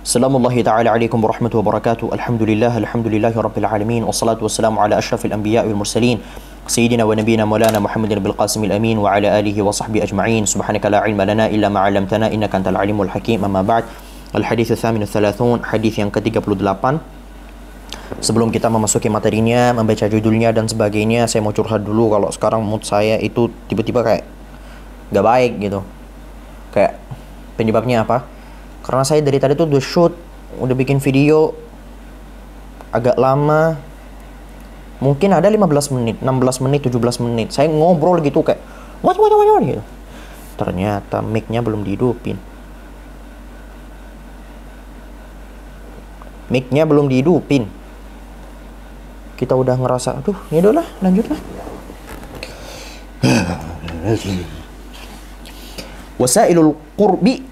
Assalamualaikum ta'ala warahmatullahi wabarakatuh. Alhamdulillahi rabbil alamin. Wassalatu wassalamu ala ashrafil anbiya'i wal mursalin. Sayyidina wa nabiyina maulana Muhammadin bil qasimil amin wa ala alihi wa sahbihi ajma'in. Subhanaka la ilma lana illa ma 'allamtana innaka antal alimul hakim. Amma ba'd. Al hadits ats-tsamin ats-tsalathun, hadis yang ke-38. Sebelum kita memasuki materinya, membaca judulnya dan sebagainya, saya mau curhat dulu kalau sekarang mood saya itu tiba-tiba kayak gak baik gitu. Kayak penyebabnya apa? Karena saya dari tadi tuh udah shoot, udah bikin video agak lama. Mungkin ada 15 menit, 16 menit, 17 menit. Saya ngobrol gitu kayak what gitu. Ternyata mic-nya belum dihidupin. Mic-nya belum dihidupin. Kita udah ngerasa, aduh, ya udahlah, lanjutlah. Wasailul qurbi.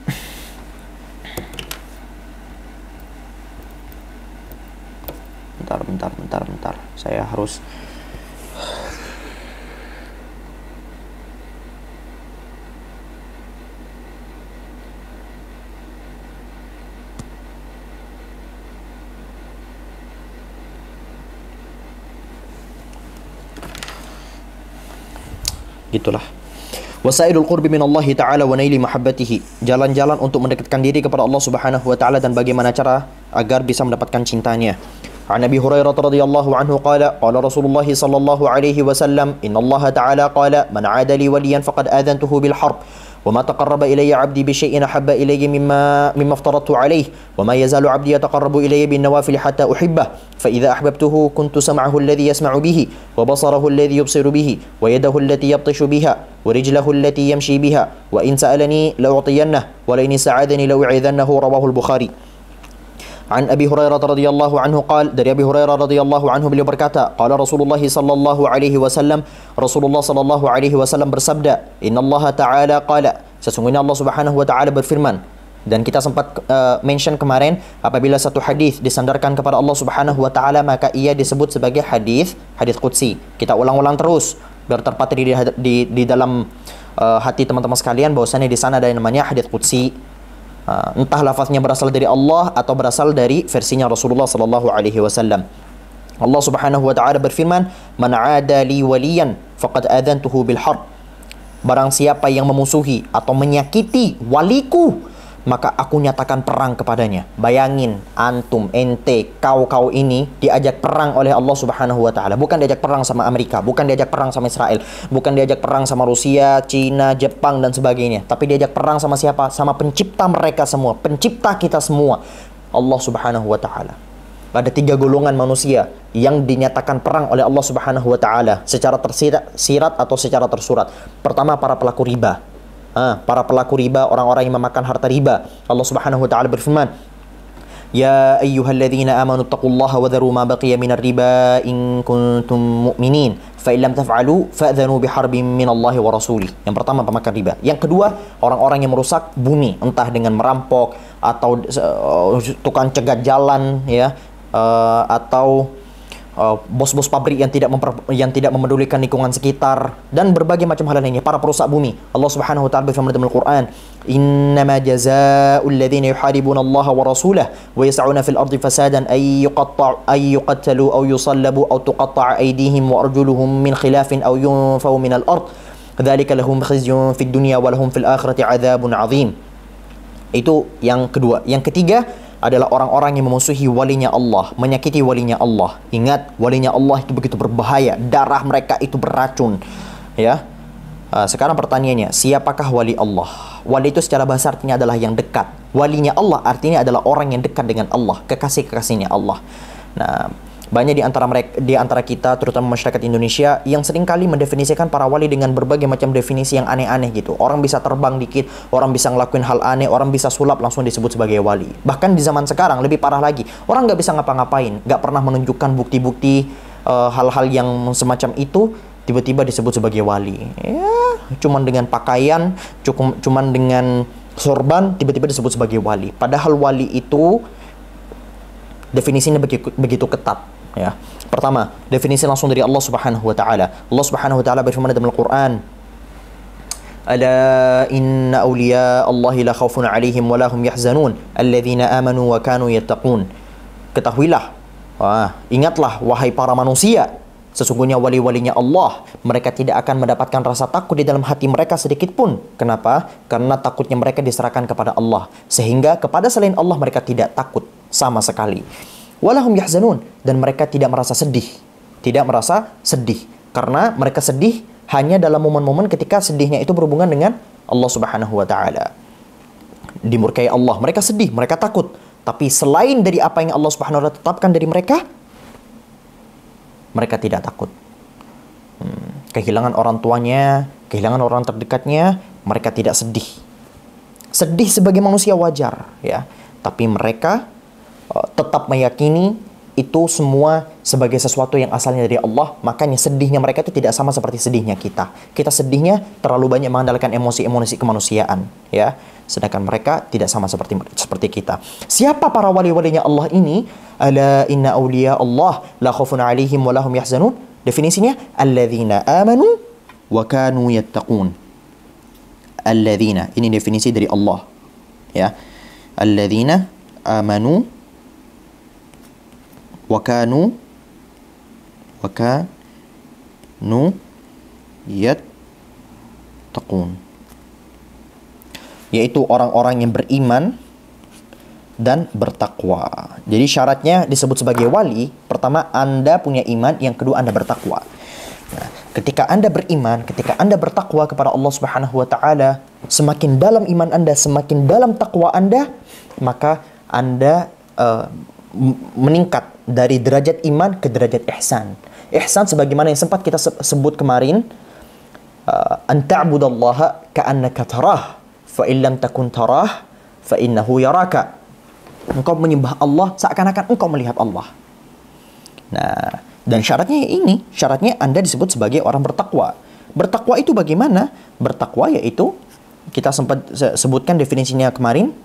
Bentar. Saya harus gitulah. Wasailul qurbi minallahi ta'ala wa naili mahabbatihi. Jalan-jalan untuk mendekatkan diri kepada Allah Subhanahu wa taala dan bagaimana cara agar bisa mendapatkan cintanya. An Abi Hurairah radhiyallahu anhu qala qala Rasulullah sallallahu alaihi wasallam inna Allah ta'ala qala man 'ada li waliyan faqad aadhantuhu bil harb wa ma taqarraba ilayya 'abdi bi shay'in ahabba ilayya mimma aftaradtu alayhi wa ma yazalu 'abdi yataqarrabu ilayya bin nawafil hatta uhibbah fa idza ahbabtuhu kuntu sam'ahu alladhi yasma'u bihi wa basarahu alladhi yubsiru bihi wa yadahu allati yabtishu biha wa rijlahu allati yamshi biha wa in sa'alani la'utiyannahu wa la in sa'adani la'u'idhannahu rawahu al-Bukhari. An Abi Hurairah radhiyallahu anhu qala, dari Abi Hurairah radhiyallahu anhu beliau berkata, qala Rasulullah sallallahu alaihi wasallam, Rasulullah sallallahu alaihi wasallam bersabda, innallaha ta'ala qala, sesungguhnya Allah Subhanahu wa taala berfirman. Dan kita sempat mention kemarin, apabila satu hadis disandarkan kepada Allah Subhanahu wa taala maka ia disebut sebagai hadis qudsi. Kita ulang-ulang terus biar terpatri di dalam hati teman-teman sekalian bahwasanya di sana ada yang namanya hadis qudsi. Entah lafaznya berasal dari Allah atau berasal dari versinya Rasulullah sallallahu alaihi wasallam. Allah Subhanahu wa taala berfirman, "Man 'ada li waliyan faqad adantuhu bil harb." Barang siapa yang memusuhi atau menyakiti waliku, maka aku nyatakan perang kepadanya. Bayangin, antum, ente, kau ini diajak perang oleh Allah Subhanahu wa taala. Bukan diajak perang sama Amerika, bukan diajak perang sama Israel, bukan diajak perang sama Rusia, Cina, Jepang dan sebagainya, tapi diajak perang sama siapa? Sama pencipta mereka semua, pencipta kita semua, Allah Subhanahu wa taala. Ada 3 golongan manusia yang dinyatakan perang oleh Allah Subhanahu wa taala secara tersirat atau secara tersurat. Pertama, para pelaku riba. Para pelaku riba, orang-orang yang memakan harta riba. Allah Subhanahu wa taala berfirman, ya ayyuhalladzina amanu taqullaha wa dharu ma baqiya minar riba in kuntum mu'minin fa illam taf'alu fa'dhanu biharbin minallahi wa rasulih. Yang pertama, pemakan riba. Yang kedua, orang-orang yang merusak bumi, entah dengan merampok atau tukang cegat jalan, ya, atau bos-bos pabrik yang tidak memedulikan lingkungan sekitar dan berbagai macam hal lainnya, para perusak bumi. Allah Subhanahu wa taala berfirman dalam Al-Qur'an, "Innama jazaa'ul ladzina yuharibuna Allah wa rasulahu wa yas'una fil ardi fasadan ay yuqattalu aw yusallabu aw tuqatta'a aydihim wa arjuluhum min khilafin aw yunfaw min al-ard. Dzalika lahum khizyun fid dunya wa lahum fil akhirati 'adzabun 'adzim." Itu yang kedua. Yang ketiga adalah orang-orang yang memusuhi walinya Allah, menyakiti walinya Allah. Ingat, walinya Allah itu begitu berbahaya, darah mereka itu beracun, ya. Sekarang pertanyaannya, siapakah wali Allah? Wali itu secara bahasa artinya adalah yang dekat. Walinya Allah artinya adalah orang yang dekat dengan Allah, kekasih-kekasihnya Allah. Nah, banyak di antara kita, terutama masyarakat Indonesia, yang seringkali mendefinisikan para wali dengan berbagai macam definisi yang aneh-aneh gitu. Orang bisa terbang dikit, orang bisa ngelakuin hal aneh, orang bisa sulap langsung disebut sebagai wali. Bahkan di zaman sekarang lebih parah lagi, orang nggak bisa ngapa-ngapain, nggak pernah menunjukkan bukti-bukti hal-hal yang semacam itu, tiba-tiba disebut sebagai wali. Ya, cuman dengan pakaian, cuman dengan sorban, tiba-tiba disebut sebagai wali. Padahal wali itu definisinya begitu ketat. Ya. Pertama, definisi langsung dari Allah Subhanahu wa taala. Allah Subhanahu wa taala berfirman dalam Al-Qur'an, Ala inna awliya Allahi la khawfun alaihim wa lahum yahzanun alladzina amanu wa kanu yattaqun. Ketahuilah, ingatlah wahai para manusia, sesungguhnya wali-walinya Allah, mereka tidak akan mendapatkan rasa takut di dalam hati mereka sedikit pun. Kenapa? Karena takutnya mereka diserahkan kepada Allah, sehingga kepada selain Allah mereka tidak takut sama sekali. Walahum yahzanun, dan mereka tidak merasa sedih. Tidak merasa sedih, karena mereka sedih hanya dalam momen-momen ketika sedihnya itu berhubungan dengan Allah Subhanahu wa taala. Dimurkai Allah, mereka sedih, mereka takut. Tapi selain dari apa yang Allah Subhanahu wa taala tetapkan dari mereka, mereka tidak takut. Kehilangan orang tuanya, kehilangan orang terdekatnya, mereka tidak sedih. Sedih sebagai manusia wajar, ya. Tapi mereka tetap meyakini itu semua sebagai sesuatu yang asalnya dari Allah. Makanya sedihnya mereka itu tidak sama seperti sedihnya kita. Kita sedihnya terlalu banyak mengandalkan emosi-emosi kemanusiaan, ya. Sedangkan mereka tidak sama seperti kita. Siapa para wali-walinya Allah ini? Ala inna awliya Allah la khaufun alaihim wa lahum yahzanun. Definisinya alladzina amanu wa kanu yattaqun. Alladzina, ini definisi dari Allah, ya. Alladzina amanu wa kanu yattaqun, yaitu orang-orang yang beriman dan bertakwa. Jadi syaratnya disebut sebagai wali, pertama Anda punya iman, yang kedua Anda bertakwa. Nah, ketika Anda beriman, ketika Anda bertakwa kepada Allah Subhanahu wa taala, semakin dalam iman Anda, semakin dalam takwa Anda, maka Anda meningkat dari derajat iman ke derajat ihsan. Ihsan sebagaimana yang sempat kita sebut kemarin, an ta'budallaha ka'annaka tarah, fa in lam takun tarah fa innahu yaraka. Engkau menyembah Allah seakan-akan engkau melihat Allah. Nah, dan syaratnya ini, syaratnya Anda disebut sebagai orang bertakwa. Bertakwa itu bagaimana? Bertakwa yaitu kita sempat sebutkan definisinya kemarin,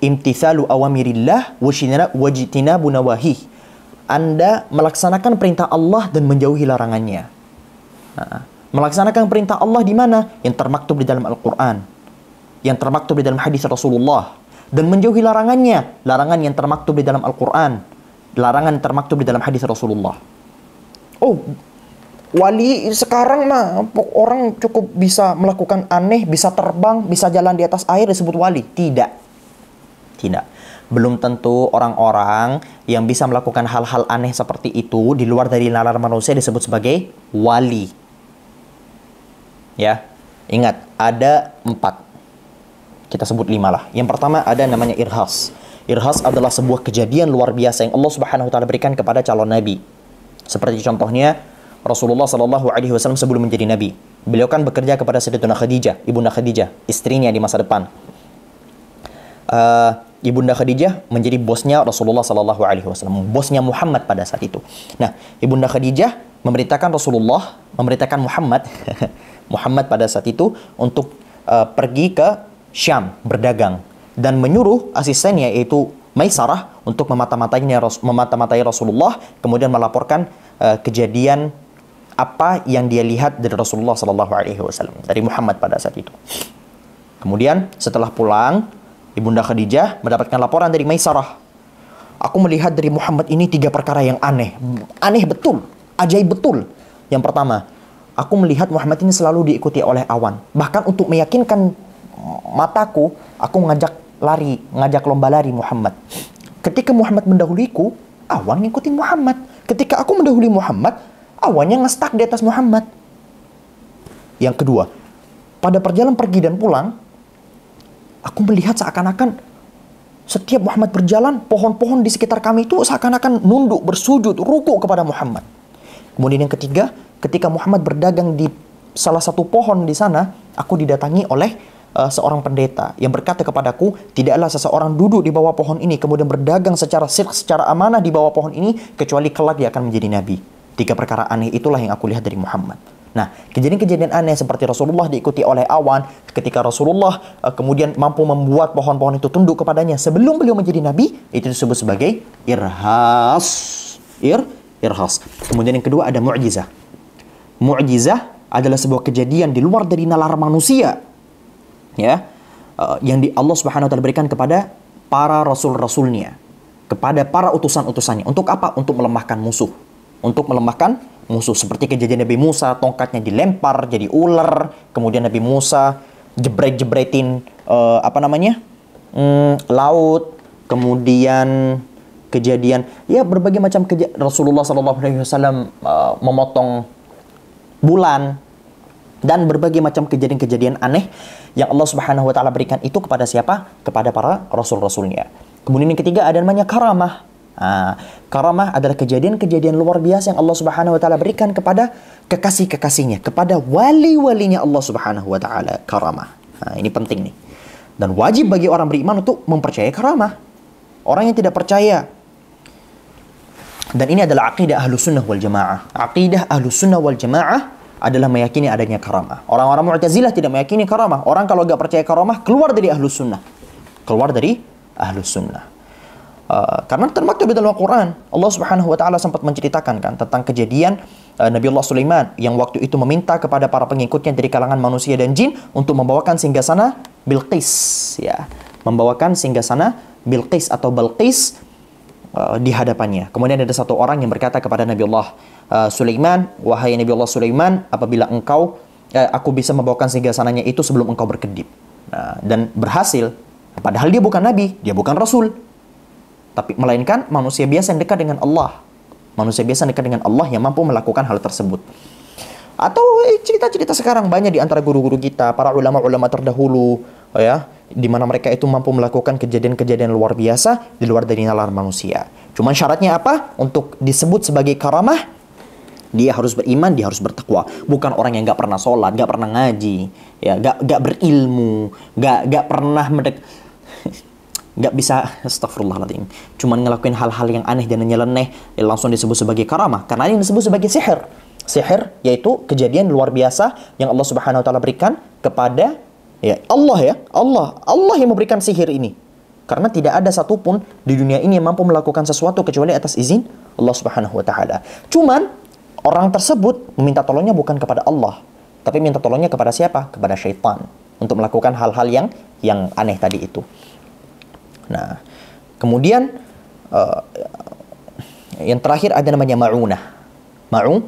imtithalu awamirillah wajtinabu nawahih. Anda melaksanakan perintah Allah dan menjauhi larangannya. Nah, melaksanakan perintah Allah di mana? Yang termaktub di dalam Al-Quran, yang termaktub di dalam hadis Rasulullah, dan menjauhi larangannya, larangan yang termaktub di dalam Al-Quran, larangan yang termaktub di dalam hadis Rasulullah. Oh, wali sekarang mah orang cukup bisa melakukan aneh, bisa terbang, bisa jalan di atas air disebut wali. Tidak. Tidak. Belum tentu orang-orang yang bisa melakukan hal-hal aneh seperti itu di luar dari nalar manusia disebut sebagai wali. Ya. Ingat, ada 4. Kita sebut 5 lah. Yang pertama ada namanya irhas. Irhas adalah sebuah kejadian luar biasa yang Allah Subhanahu wa taala berikan kepada calon nabi. Seperti contohnya Rasulullah Shallallahu Alaihi Wasallam sebelum menjadi nabi, beliau kan bekerja kepada Sayyidatuna Khadijah, ibunda Khadijah, istrinya di masa depan. Ibunda Khadijah menjadi bosnya Rasulullah Shallallahu Alaihi Wasallam, bosnya Muhammad pada saat itu. Nah, ibunda Khadijah memerintahkan Rasulullah, memerintahkan Muhammad, Muhammad pada saat itu untuk pergi ke Syam berdagang dan menyuruh asistennya yaitu Maisarah untuk memata-matai Rasulullah, kemudian melaporkan kejadian apa yang dia lihat dari Rasulullah Sallallahu Alaihi Wasallam, dari Muhammad pada saat itu. Kemudian setelah pulang, ibunda Khadijah mendapatkan laporan dari Maisarah. Aku melihat dari Muhammad ini 3 perkara yang aneh, aneh betul, ajaib betul. Yang pertama, aku melihat Muhammad ini selalu diikuti oleh awan. Bahkan untuk meyakinkan mataku, aku ngajak lomba lari Muhammad. Ketika Muhammad mendahuliku, awan ngikutin Muhammad. Ketika aku mendahului Muhammad, awannya ngestak di atas Muhammad. Yang kedua, pada perjalanan pergi dan pulang, aku melihat seakan-akan setiap Muhammad berjalan, pohon-pohon di sekitar kami itu seakan-akan nunduk, bersujud, ruku kepada Muhammad. Kemudian yang ketiga, ketika Muhammad berdagang di salah satu pohon di sana, aku didatangi oleh seorang pendeta yang berkata kepadaku, tidaklah seseorang duduk di bawah pohon ini kemudian berdagang secara sirk, secara amanah di bawah pohon ini, kecuali kelak dia akan menjadi nabi. 3 perkara aneh itulah yang aku lihat dari Muhammad. Nah, kejadian-kejadian aneh seperti Rasulullah diikuti oleh awan, ketika Rasulullah kemudian mampu membuat pohon-pohon itu tunduk kepadanya sebelum beliau menjadi nabi, itu disebut sebagai irhas. Irhas. Kemudian yang kedua ada mu'jizah. Mu'jizah adalah sebuah kejadian di luar dari nalar manusia, ya, yang Allah Subhanahu wa taala berikan kepada para rasul-rasulnya, kepada para utusan-utusannya. Untuk apa? Untuk melemahkan musuh. Untuk melemahkan musuh. Seperti kejadian Nabi Musa, tongkatnya dilempar jadi ular, kemudian Nabi Musa jebret-jebretin laut, kemudian kejadian ya berbagai macam Rasulullah SAW memotong bulan, dan berbagai macam kejadian-kejadian aneh yang Allah Subhanahu wa taala berikan itu kepada siapa? Kepada para rasul-rasulnya. Kemudian yang ketiga ada namanya karamah. Karamah adalah kejadian-kejadian luar biasa yang Allah Subhanahu wa taala berikan kepada kekasih-kekasihnya, kepada wali-walinya Allah Subhanahu wa taala. Karamah. Ini penting nih. Dan wajib bagi orang beriman untuk mempercayai karamah. Orang yang tidak percaya, dan ini adalah aqidah Ahlus Sunnah wal Jamaah. Aqidah Ahlus Sunnah wal Jamaah adalah meyakini adanya karamah. Orang-orang Mu'tazilah tidak meyakini karamah. Orang kalau nggak percaya karamah keluar dari Ahlus Sunnah. Keluar dari Ahlus Sunnah. Karena termaktub di dalam Al-Quran, Allah Subhanahu wa taala sempat menceritakan kan tentang kejadian Nabi Allah Sulaiman yang waktu itu meminta kepada para pengikutnya dari kalangan manusia dan jin untuk membawakan singgasana Bilqis, ya. Membawakan singgasana Bilqis atau Balqis di hadapannya. Kemudian ada satu orang yang berkata kepada Nabi Allah Sulaiman, wahai Nabi Allah Sulaiman, apabila aku bisa membawakan singgasananya itu sebelum engkau berkedip. Dan berhasil. Padahal dia bukan Nabi, dia bukan Rasul, tapi melainkan manusia biasa yang dekat dengan Allah. Manusia biasa yang dekat dengan Allah yang mampu melakukan hal tersebut. Atau cerita-cerita sekarang banyak di antara guru-guru kita, para ulama-ulama terdahulu, ya, di mana mereka itu mampu melakukan kejadian-kejadian luar biasa di luar dari nalar manusia. Cuman syaratnya apa? Untuk disebut sebagai karamah, dia harus beriman, dia harus bertakwa. Bukan orang yang nggak pernah sholat, nggak pernah ngaji, ya, nggak berilmu, nggak pernah nggak bisa, astagfirullahaladzim, cuman ngelakuin hal-hal yang aneh dan nyeleneh, langsung disebut sebagai karamah. Karena ini disebut sebagai sihir. Sihir yaitu kejadian luar biasa yang Allah Subhanahu wa taala berikan kepada Allah yang memberikan sihir ini. Karena tidak ada satupun di dunia ini yang mampu melakukan sesuatu kecuali atas izin Allah Subhanahu wa taala. Cuman orang tersebut meminta tolongnya bukan kepada Allah, tapi minta tolongnya kepada siapa? Kepada syaitan untuk melakukan hal-hal yang aneh tadi itu. Nah, kemudian yang terakhir ada namanya ma'unah.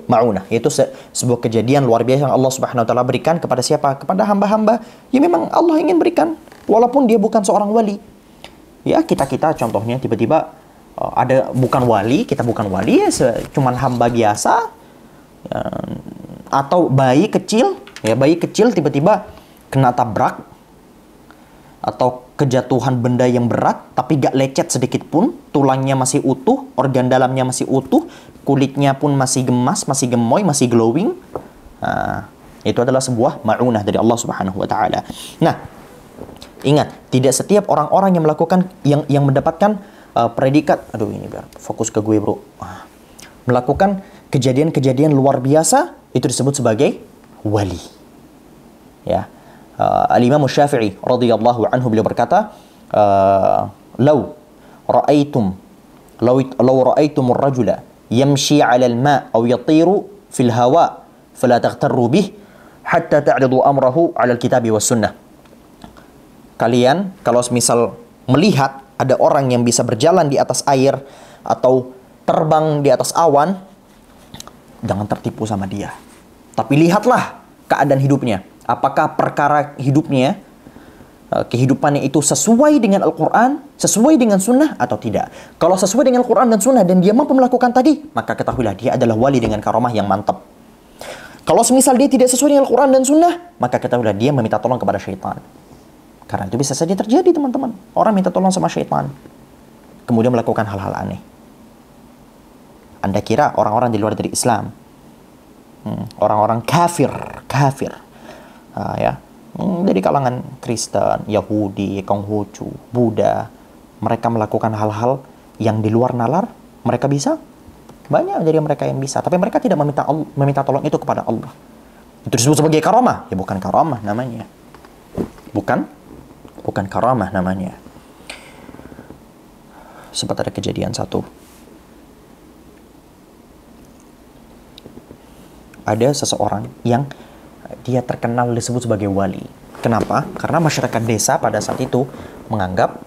Ma'unah yaitu sebuah kejadian luar biasa yang Allah Subhanahu wa taala berikan kepada siapa? Kepada hamba-hamba yang memang Allah ingin berikan walaupun dia bukan seorang wali. Ya, kita contohnya tiba-tiba bukan wali, kita bukan wali, ya cuman hamba biasa, atau bayi kecil tiba-tiba kena tabrak atau kejatuhan benda yang berat tapi gak lecet sedikit pun, tulangnya masih utuh, organ dalamnya masih utuh, kulitnya pun masih gemas, masih gemoy, masih glowing. Itu adalah sebuah ma'unah dari Allah Subhanahu wa taala. Nah, ingat, tidak setiap orang-orang yang melakukan yang mendapatkan predikat, aduh ini biar fokus ke gue, bro. Melakukan kejadian-kejadian luar biasa itu disebut sebagai wali. Ya. Al-Imam Syafi'i radhiyallahu anhu beliau berkata, "Law ra'aitum ar-rajula yamshi 'ala al-ma' aw yatiru fil hawa fala taghtarru bih hatta ta'ridu amrahu 'ala al-kitabi was sunnah." Kalian kalau misal melihat ada orang yang bisa berjalan di atas air atau terbang di atas awan, jangan tertipu sama dia. Tapi lihatlah keadaan hidupnya. Apakah perkara hidupnya, kehidupannya itu sesuai dengan Al-Quran, sesuai dengan Sunnah atau tidak. Kalau sesuai dengan Al-Quran dan Sunnah dan dia mampu melakukan tadi, maka ketahuilah dia adalah wali dengan karamah yang mantap. Kalau semisal dia tidak sesuai dengan Al-Quran dan Sunnah, maka ketahuilah dia meminta tolong kepada syaitan. Karena itu bisa saja terjadi, teman-teman. Orang minta tolong sama syaitan, kemudian melakukan hal-hal aneh. Anda kira orang-orang di luar dari Islam, orang-orang kafir, dari kalangan Kristen, Yahudi, Konghucu, Buddha, mereka melakukan hal-hal yang di luar nalar, mereka bisa? Banyak dari mereka yang bisa, tapi mereka tidak meminta tolong itu kepada Allah. Itu disebut sebagai karamah. Ya bukan karamah namanya. Bukan karamah namanya. Sempat ada kejadian satu. Ada seseorang yang dia terkenal disebut sebagai wali. Kenapa? Karena masyarakat desa pada saat itu menganggap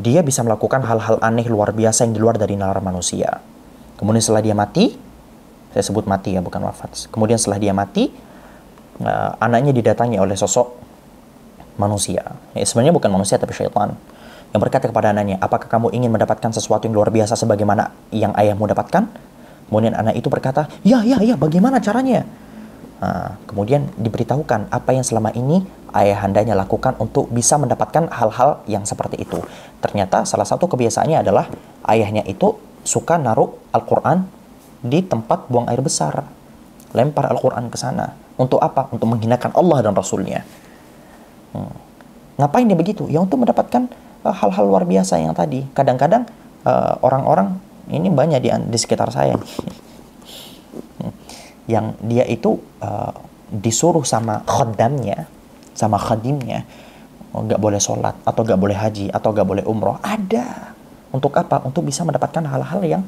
dia bisa melakukan hal-hal aneh luar biasa yang di luar dari nalar manusia. Kemudian setelah dia mati, saya sebut mati ya, bukan wafat. Kemudian setelah dia mati, anaknya didatangi oleh sosok manusia. Sebenarnya bukan manusia tapi syaitan. Yang berkata kepada anaknya, apakah kamu ingin mendapatkan sesuatu yang luar biasa sebagaimana yang ayahmu dapatkan? Kemudian anak itu berkata, ya, bagaimana caranya? Kemudian diberitahukan apa yang selama ini ayahandanya lakukan untuk bisa mendapatkan hal-hal yang seperti itu. Ternyata salah satu kebiasaannya adalah ayahnya itu suka naruh Al-Quran di tempat buang air besar. Lempar Al-Quran ke sana. Untuk apa? Untuk menghinakan Allah dan Rasulnya. Ngapain dia begitu? Ya untuk mendapatkan hal-hal luar biasa yang tadi. Kadang-kadang orang-orang ini banyak di sekitar saya yang dia itu disuruh sama khadamnya, sama khadimnya, nggak boleh sholat atau nggak boleh haji atau nggak boleh umroh. Ada. Untuk apa? Untuk bisa mendapatkan hal-hal yang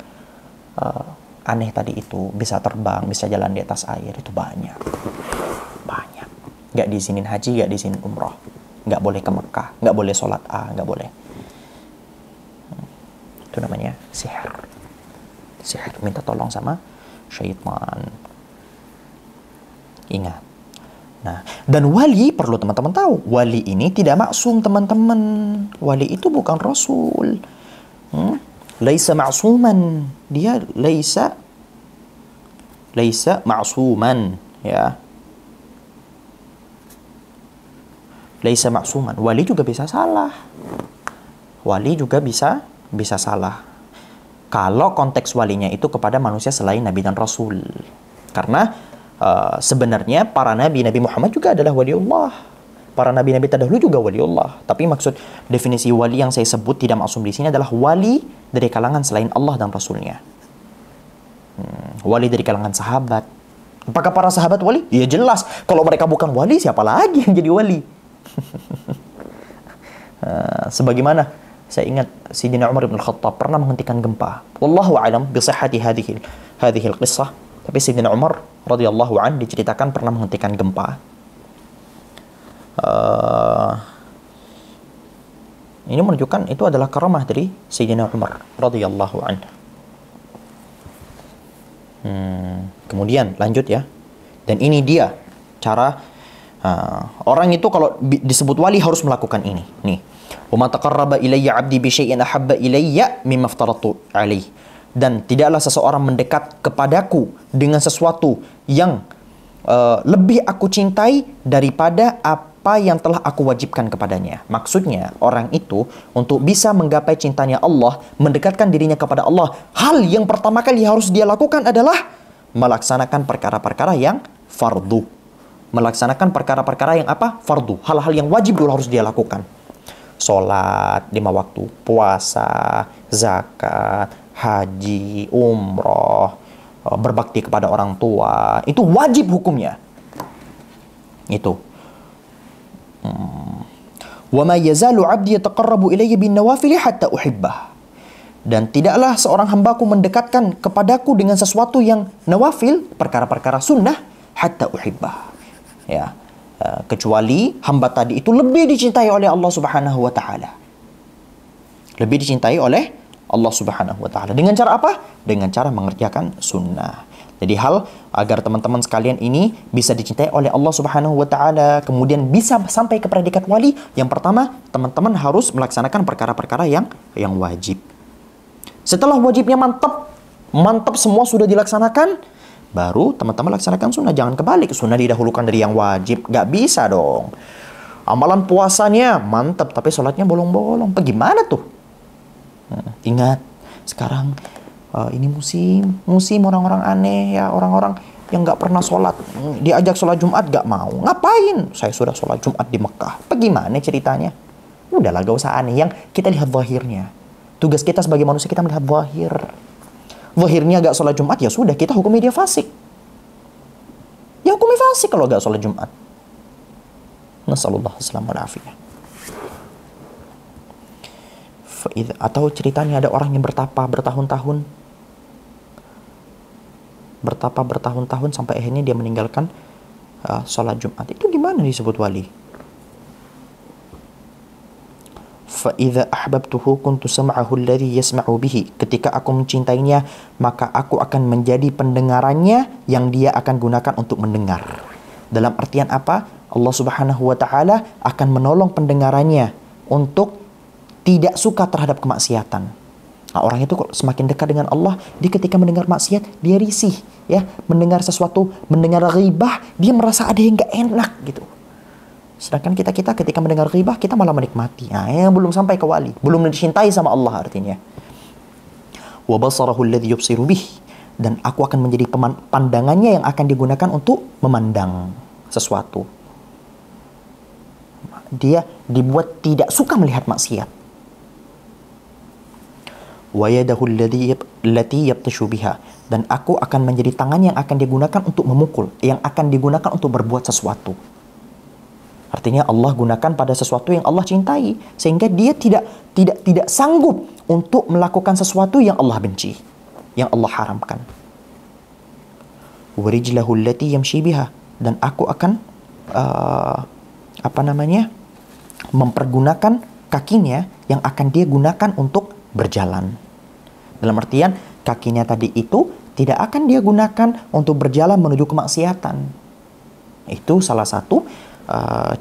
aneh tadi itu. Bisa terbang, bisa jalan di atas air. Itu banyak. Nggak diizinin haji, nggak diizinin umroh. Nggak boleh ke Mekah, nggak boleh sholat nggak boleh. Itu namanya sihir. Sihir, minta tolong sama syaitan. Ingat. Nah, dan wali perlu teman-teman tahu, wali ini tidak maksum, teman-teman. Wali itu bukan rasul. Laisa ma'suman. Dia laisa ma'suman, ya. Laisa ma'suman. Wali juga bisa salah. Wali juga bisa salah. Kalau konteks walinya itu kepada manusia selain Nabi dan Rasul. Karena sebenarnya para Nabi Muhammad juga adalah waliullah. Para Nabi terdahulu juga waliullah. Tapi maksud definisi wali yang saya sebut tidak maksum di sini adalah wali dari kalangan selain Allah dan Rasulnya. Wali dari kalangan sahabat. Apakah para sahabat wali? Ya jelas. Kalau mereka bukan wali, siapa lagi yang jadi wali? Sebagaimana saya ingat Sayyidina Umar bin Khattab pernah menghentikan gempa. Wallahu a'lam bi sihhati hadhihi al-qissah. Tapi Sayyidina Umar radhiyallahu an diceritakan pernah menghentikan gempa. Ini menunjukkan itu adalah karamah dari Sayyidina Umar radhiyallahu an. Kemudian lanjut ya. Dan ini dia cara orang itu kalau disebut wali harus melakukan ini. Nih. Wa ma taqarraba ilayya 'abdi bi syai'in ahabba ilayya mimma aftaratu 'alaihi. Dan tidaklah seseorang mendekat kepadaku dengan sesuatu yang lebih aku cintai daripada apa yang telah aku wajibkan kepadanya. Maksudnya, orang itu untuk bisa menggapai cintanya Allah, mendekatkan dirinya kepada Allah, hal yang pertama kali harus dia lakukan adalah melaksanakan perkara-perkara yang fardu. Melaksanakan perkara-perkara yang apa? Fardu. Hal-hal yang wajib dulu harus dia lakukan. Sholat 5 waktu, puasa, zakat, haji, umroh, berbakti kepada orang tua. Itu wajib hukumnya. Itu. Wa ma yazalu 'abdi yataqarrabu ilayya bin nawafil hatta uhibbah. Dan tidaklah seorang hambaku mendekatkan kepadaku dengan sesuatu yang nawafil, perkara-perkara sunnah, hatta uhibbah. Ya. Kecuali hamba tadi itu lebih dicintai oleh Allah Subhanahu wa taala. Lebih dicintai oleh Allah Subhanahu wa taala. Dengan cara apa? Dengan cara mengerjakan sunnah. Jadi hal agar teman-teman sekalian ini bisa dicintai oleh Allah Subhanahu wa taala, kemudian bisa sampai ke predikat wali, yang pertama, teman-teman harus melaksanakan perkara-perkara yang wajib. Setelah wajibnya mantap semua sudah dilaksanakan, baru teman-teman laksanakan sunnah. Jangan kebalik, sunnah didahulukan dari yang wajib. Gak bisa dong. Amalan puasanya mantap, tapi sholatnya bolong-bolong. Bagaimana tuh? Ingat, sekarang ini musim orang-orang aneh ya, orang-orang yang gak pernah sholat. Diajak sholat Jumat gak mau. Ngapain? Saya sudah sholat Jumat di Mekah. Bagaimana ceritanya? Udahlah, gak usah aneh. Yang kita lihat zahirnya. Tugas kita sebagai manusia, kita melihat zahir. Zahirnya gak sholat Jumat, ya sudah, kita hukumi dia fasik. Ya hukumi fasik kalau gak sholat Jumat. Nasallallahu alaihi wasallam. Atau ceritanya ada orang yang bertapa bertahun-tahun sampai akhirnya dia meninggalkan salat Jumat, itu gimana disebut wali? فَإِذَا أَحْبَبْتُهُ كُنْتُ سَمْعَهُ الَّذِي يَسْمَعُ بِهِ. Ketika aku mencintainya, maka aku akan menjadi pendengarannya yang dia akan gunakan untuk mendengar. Dalam artian apa? Allah Subhanahu wa Ta'ala akan menolong pendengarannya untuk tidak suka terhadap kemaksiatan. Nah, orang itu kalau semakin dekat dengan Allah, dia ketika mendengar maksiat, dia risih, ya, mendengar sesuatu, mendengar ghibah, dia merasa ada yang gak enak gitu. Sedangkan kita ketika mendengar ghibah, kita malah menikmati. Nah, yang belum sampai ke wali, belum dicintai sama Allah artinya. Wa basarahu alladhi yubsiru bih, dan aku akan menjadi pandangannya yang akan digunakan untuk memandang sesuatu. Dia dibuat tidak suka melihat maksiat. Wa yadahu allati yabtashu biha, dan aku akan menjadi tangan yang akan digunakan untuk memukul, yang akan digunakan untuk berbuat sesuatu. Artinya Allah gunakan pada sesuatu yang Allah cintai, sehingga dia tidak sanggup untuk melakukan sesuatu yang Allah benci, yang Allah haramkan. Wa rijlahu allati yamshi biha, dan aku akan mempergunakan kakinya yang akan dia gunakan untuk berjalan. Dalam artian kakinya tadi itu tidak akan dia gunakan untuk berjalan menuju kemaksiatan. Itu salah satu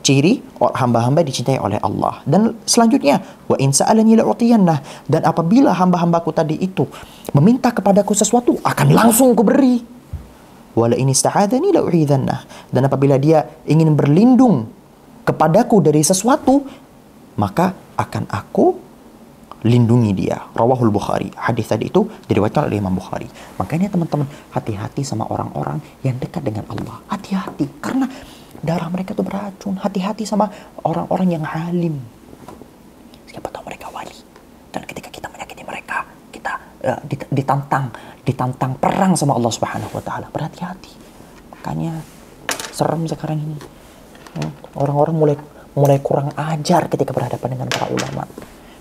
ciri hamba-hamba dicintai oleh Allah. Dan selanjutnya, wa in sa'alani la'utiyannah, dan apabila hamba-hambaku tadi itu meminta kepadaku sesuatu, akan langsung kuberi. Wa la in ista'adzani la'u'idzannah, dan apabila dia ingin berlindung kepadaku dari sesuatu, maka akan aku lindungi dia. Rawahul Bukhari. Hadis tadi itu diriwayatkan oleh Imam Bukhari. Makanya teman-teman, hati-hati sama orang-orang yang dekat dengan Allah. Hati-hati, karena darah mereka itu beracun. Hati-hati sama orang-orang yang alim. Siapa tahu mereka wali. Dan ketika kita menyakiti mereka, kita ditantang perang sama Allah Subhanahu wa Ta'ala. Berhati-hati. Makanya serem sekarang ini. Orang-orang mulai kurang ajar ketika berhadapan dengan para ulama.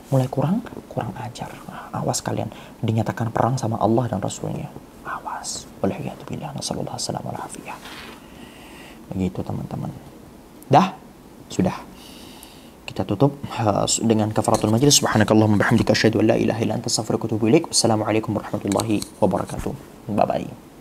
Mulai kurang ajar. Awas kalian, dinyatakan perang sama Allah dan Rasulnya. Awas. Waliyatubillah. Nasallallahu alaihi wasallam. Begitu teman-teman. Sudah. Kita tutup dengan kafaratul majlis. Subhanakallahumma bihamdika asyhadu an la ilaha illa anta astaghfiruka wa atubu ilaik. Wassalamualaikum warahmatullahi wabarakatuh. Bye bye.